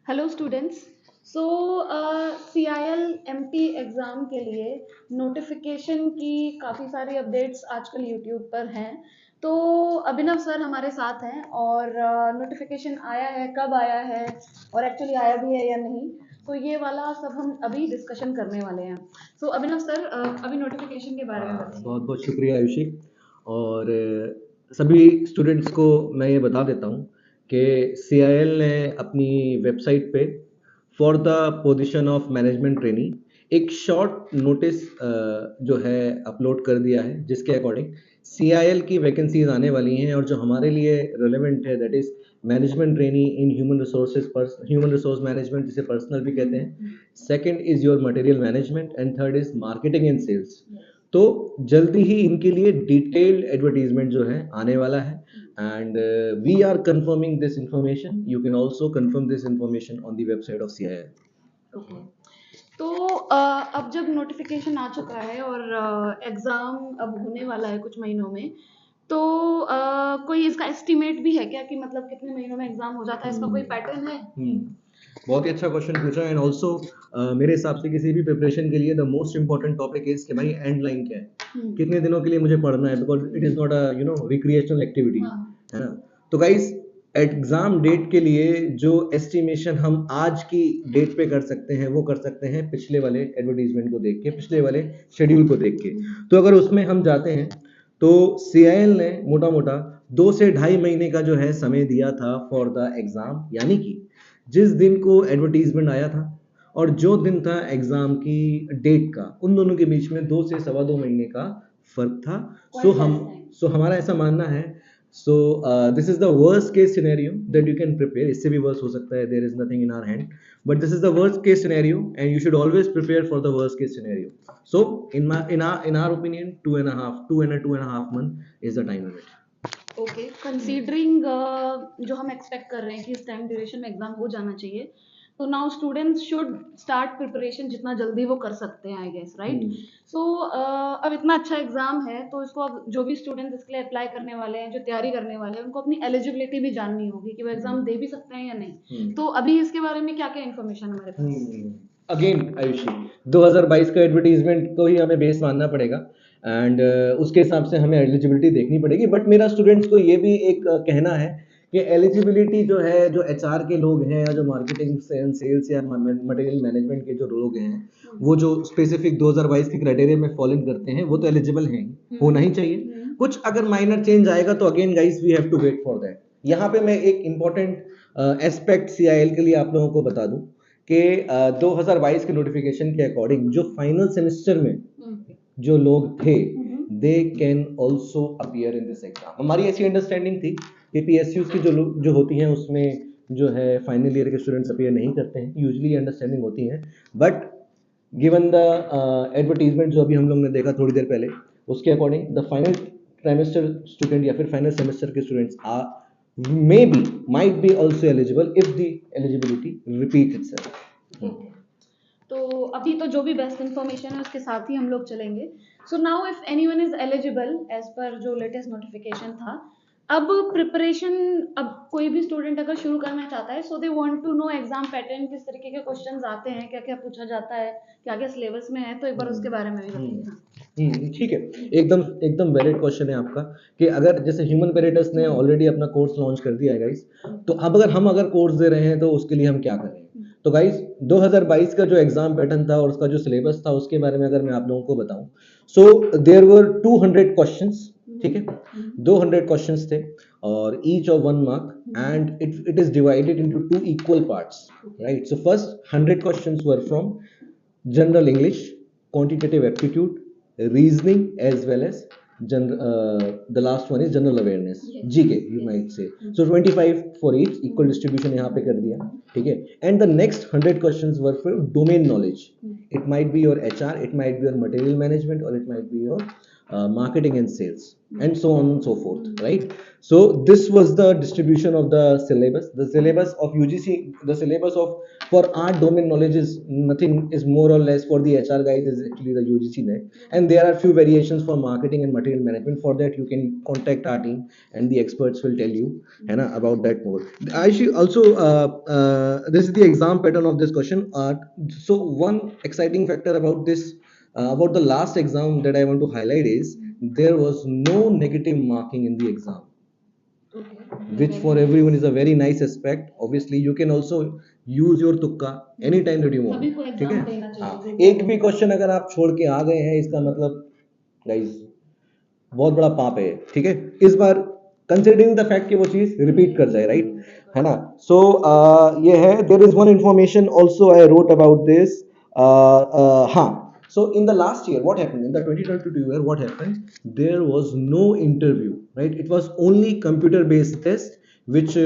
Hello students. So CIL MT exam के लिए notification की काफ़ी सारी अपडेट्स आजकल यूट्यूब पर हैं। तो अभिनव सर हमारे साथ हैं और नोटिफिकेशन आया है, कब आया है और एक्चुअली आया भी है या नहीं, तो ये वाला सब हम अभी डिस्कशन करने वाले हैं। सो अभिनव सर, अभी नोटिफिकेशन के बारे में बताइए। बहुत बहुत शुक्रिया आयुषी। और सभी स्टूडेंट्स को मैं ये बता देता हूँ कि CIL ने अपनी वेबसाइट पे for the position of management trainee एक शॉर्ट नोटिस जो है अपलोड कर दिया है, जिसके अकॉर्डिंग CIL की वैकेंसीज आने वाली हैं और जो हमारे लिए रेलेवेंट है that is management trainee in human resource management, जिसे पर्सनल भी कहते हैं। Second is your material management and third is marketing and sales. तो जल्दी ही इनके लिए डिटेल्ड एडवर्टीजमेंट जो है आने वाला है and we are confirming this information. You can also confirm this information on the website of CIL। Okay. तो अब जब नोटिफिकेशन आ चुका है और एग्ज़ाम अब होने वाला है कुछ महीनों में, तो कोई इसका एस्टिमेट भी है क्या कि मतलब कितने महीनों में एग्ज़ाम हो जाता है? इसका कोई पैटर्न है? बहुत ही अच्छा क्वेश्चन पूछा। एंड ऑल्सो मेरे हिसाब से किसी भी प्रिपरेशन के लिए the most important topic is कि भाई एंड लाइन क्या है, कितने दिनों के लिए मुझे पढ़ना है, because it is not a recreational activity, है ना। तो गाइस, एग्जाम डेट के लिए जो एस्टिमेशन हम आज की डेट पे कर सकते हैं वो कर सकते हैं पिछले वाले एडवर्टीजमेंट को देख के, पिछले वाले शेड्यूल को देख के। तो अगर उसमें हम जाते हैं तो CIL ने मोटा मोटा 2 से ढाई महीने का जो है समय दिया था फॉर द एग्जाम, यानी कि जिस दिन को एडवर्टीजमेंट आया था और जो दिन था एग्जाम की डेट का, उन दोनों के बीच में 2 से 2.25 महीने का फर्क था। सो हमारा ऐसा मानना है, so this is the worst case scenario that you can prepare. इससे भी वर्स्ट हो सकता है, there is nothing in our hand, but this is the worst case scenario and you should always prepare for the worst case scenario. So in our opinion 2.5 month is the time limit. Okay, considering जो हम expect कर रहे हैं कि इस time duration में exam हो जाना चाहिए, तो now students should start preparation जितना जल्दी वो कर सकते हैं, आई गेस, राइट। सो अब इतना अच्छा एग्जाम है तो इसको अब जो भी स्टूडेंट्स इसके लिए अप्लाई करने वाले हैं, जो तैयारी करने वाले हैं, उनको अपनी एलिजिबिलिटी भी जाननी होगी कि वो एग्जाम दे भी सकते हैं या नहीं। तो अभी इसके बारे में क्या क्या इन्फॉर्मेशन हमारे पास? अगेन आयुषी, 2022 का एडवर्टीजमेंट को ही हमें बेस मानना पड़ेगा एंड उसके हिसाब से हमें एलिजिबिलिटी देखनी पड़ेगी। बट मेरा स्टूडेंट्स को ये भी एक कहना है कि एलिजिबिलिटी जो है, जो HR के लोग हैं या जो मार्केटिंग सेल्स या मटेरियल मैनेजमेंट के जो लोग हैं, वो जो स्पेसिफिक 2022 के क्राइटेरिया में फॉलो इन करते हैं, वो तो एलिजिबल हैं, होना ही चाहिए। कुछ अगर माइनर चेंज आएगा तो again guys we have to wait for that. यहाँ पे मैं एक इंपॉर्टेंट एस्पेक्ट CIL के लिए आप लोगों को बता दूं कि 2022 के नोटिफिकेशन के अकॉर्डिंग जो फाइनल सेमेस्टर में जो लोग थे, they can also appear in this exam. हमारी ऐसी अंडरस्टैंडिंग थी कि PSUs की जो होती हैं उसमें जो है फाइनल ईयर के स्टूडेंट्स अपीयर नहीं करते हैं, यूजुअली अंडरस्टैंडिंग होती है। बट गिवन द एडवर्टीजमेंट जो अभी हम लोग ने देखा थोड़ी देर पहले, उसके according the final trimester student या फिर फाइनल सेमेस्टर के students are maybe might be also eligible if the eligibility repeats itself. तो अभी तो जो भी बेस्ट इन्फॉर्मेशन है उसके साथ ही हम लोग चलेंगे। So now if anyone is eligible as per जो लेटेस्ट नोटिफिकेशन था, अब प्रिपरेशन, अब कोई भी स्टूडेंट अगर शुरू करना चाहता है, so they want to know exam pattern, किस तरीके के क्वेश्चंस आते हैं, क्या क्या पूछा जाता है, क्या क्या सिलेबस में है, तो एक बार उसके बारे में भी बताइए। ठीक है, एकदम एकदम वैलिड क्वेश्चन है आपका कि अगर जैसे ह्यूमन पेरेटस ने ऑलरेडी अपना कोर्स लॉन्च कर दिया है गाइस, तो अब अगर हम कोर्स दे रहे हैं तो उसके लिए हम क्या करें। तो गाइस, 2022 का जो एग्जाम पैटर्न था और उसका जो सिलेबस था उसके बारे में अगर मैं आप लोगों को बताऊं, सो देयर वर 200 क्वेश्चंस, ठीक है, 200 क्वेश्चंस थे और each of 1 mark and it is divided into 2 equal parts, right. So first 100 questions were from general English, quantitative aptitude, reasoning, as well as the last one is general awareness, GK you might say. So 25 for each, equal distribution यहाँ पे कर दिया, ठीक है। And the next 100 questions were for domain knowledge. It might be your HR, it might be your material management, or it might be your marketing and sales, and so on and so forth, right? So this was the distribution of the syllabus. The syllabus of UGC, the syllabus of for our domain knowledge is nothing, is more or less for the HR guys is actually the UGC net, and there are few variations for marketing and material management. For that you can contact our team and the experts will tell you about that more. I should also this is the exam pattern of this question. So one exciting factor about this about the last exam that I want to highlight is there was no negative marking in the exam, which for everyone is a very nice aspect. Obviously you can also use your तुक्का anytime that you want, सभी को ठीक है? Exam देना चाहिए हाँ, जो भी एक भी क्वेश्चन अगर आप छोड़ के आ गए हैं इसका मतलब गाइस बहुत बड़ा पाप है, ठीक है? इस बार कंसिडरिंग द फैक्ट कि वो चीज रिपीट कर जाए, राइट, है ना? सो ये है. There is one information also I wrote about this. हाँ, so in the last year what happened in the 2022 year, what happened, there was no interview, right? It was only computer based test which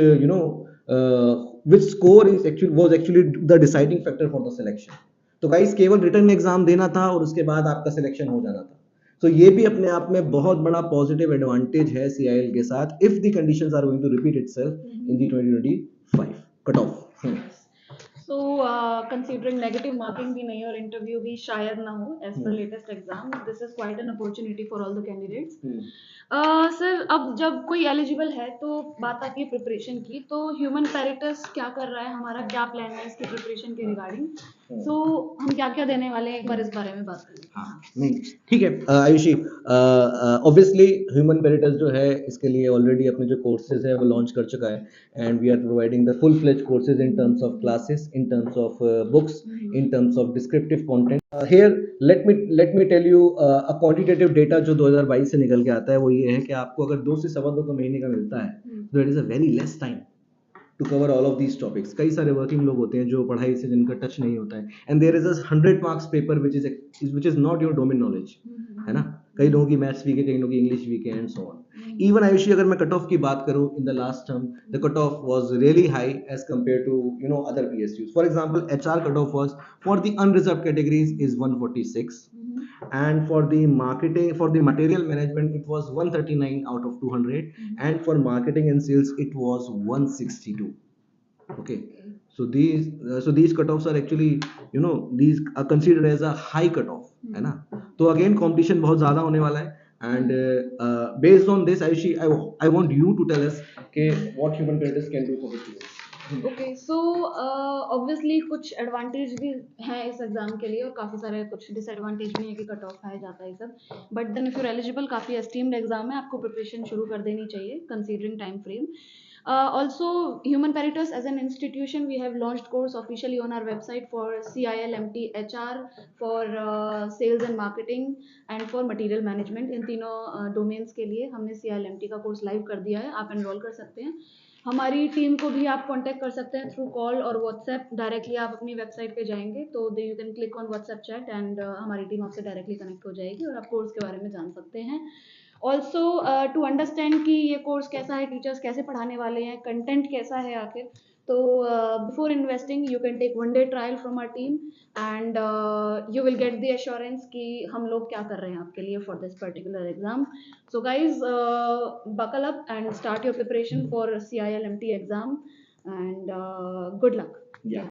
which score is actually was actually the deciding factor for the selection. तो guys केवल return exam देना था और उसके बाद आपका selection हो जाना था. तो ये भी अपने आप में बहुत बड़ा पॉजिटिव एडवांटेज है CIL के साथ if the conditions are going to repeat itself in the 2025 cut off. So, considering negative marking भी नहीं और interview भी शायद ना हो as the latest exam, this is quite an opportunity for all the candidates. Sir अब जब कोई एलिजिबल है तो बात आती है प्रिपरेशन की, तो ह्यूमन पैरेटस क्या कर रहा है, हमारा क्या प्लान है इसकी प्रिपरेशन के रिगार्डिंग, सो हम क्या क्या देने वाले हैं एक बार इस बारे में बात करें. हाँ, नहीं ठीक है आयुषी. ऑब्वियसली ह्यूमन पेरिटस जो है इसके लिए ऑलरेडी अपने जो कोर्सेज है वो लॉन्च कर चुका है and we are providing the full fledge courses in terms of classes, in terms of books, in terms of descriptive content. Here let me tell you a quantitative data जो 2022 से निकल के आता है वो ये है कि आपको अगर 2 से सवा 2 का महीने का मिलता है तो it is a very less time to cover all of these topics. कई सारे वर्किंग लोग होते हैं जो पढ़ाई से जिनका टच नहीं होता है and there is a 100 marks paper which is not your domain knowledge, है ना? कई लोगों की मैथ्स वीक है, कई लोगों की इंग्लिश वीक है and so on. Even Ayushi अगर मैं कट ऑफ की बात करूं in the last term the cut off was really high as compare to other PSUs. For example HR cut off was for the unreserve categories is 146 and for the marketing, for the material management it was 139 out of 200 and for marketing and sales it was 162. Okay, so these cutoffs are actually these are considered as a high cutoff, है ना? तो again competition बहुत ज़्यादा होने वाला है and based on this Ayushi, I want you to tell us what human credits can do for the students. Okay so obviously कुछ advantage भी हैं इस एग्जाम के लिए और काफ़ी सारे कुछ डिसएडवांटेज भी हैं कि कट ऑफ आया जाता है ये सब, but then if you're eligible काफ़ी एस्टीम्ड एग्जाम है, आपको प्रिपरेशन शुरू कर देनी चाहिए considering time frame. Also, Human Peritus as an institution, we have launched course officially on our website for CILMT HR, for sales and marketing and for material management. इन तीनों domains के लिए हमने CILMT का course live कर दिया है, आप enrol कर सकते हैं. हमारी टीम को भी आप कांटेक्ट कर सकते हैं थ्रू कॉल और व्हाट्सएप. डायरेक्टली आप अपनी वेबसाइट पे जाएंगे तो you can click on WhatsApp chat and हमारी टीम आपसे डायरेक्टली कनेक्ट हो जाएगी और आप कोर्स के बारे में जान सकते हैं. ऑल्सो टू अंडरस्टैंड कि ये कोर्स कैसा है, टीचर्स कैसे पढ़ाने वाले हैं, कंटेंट कैसा है आखिर, तो before investing you can take 1 day trial from our team and you will get the assurance कि हम लोग क्या कर रहे हैं आपके लिए for this particular exam. So guys buckle up and start your preparation for CILMT exam and good luck. Yeah.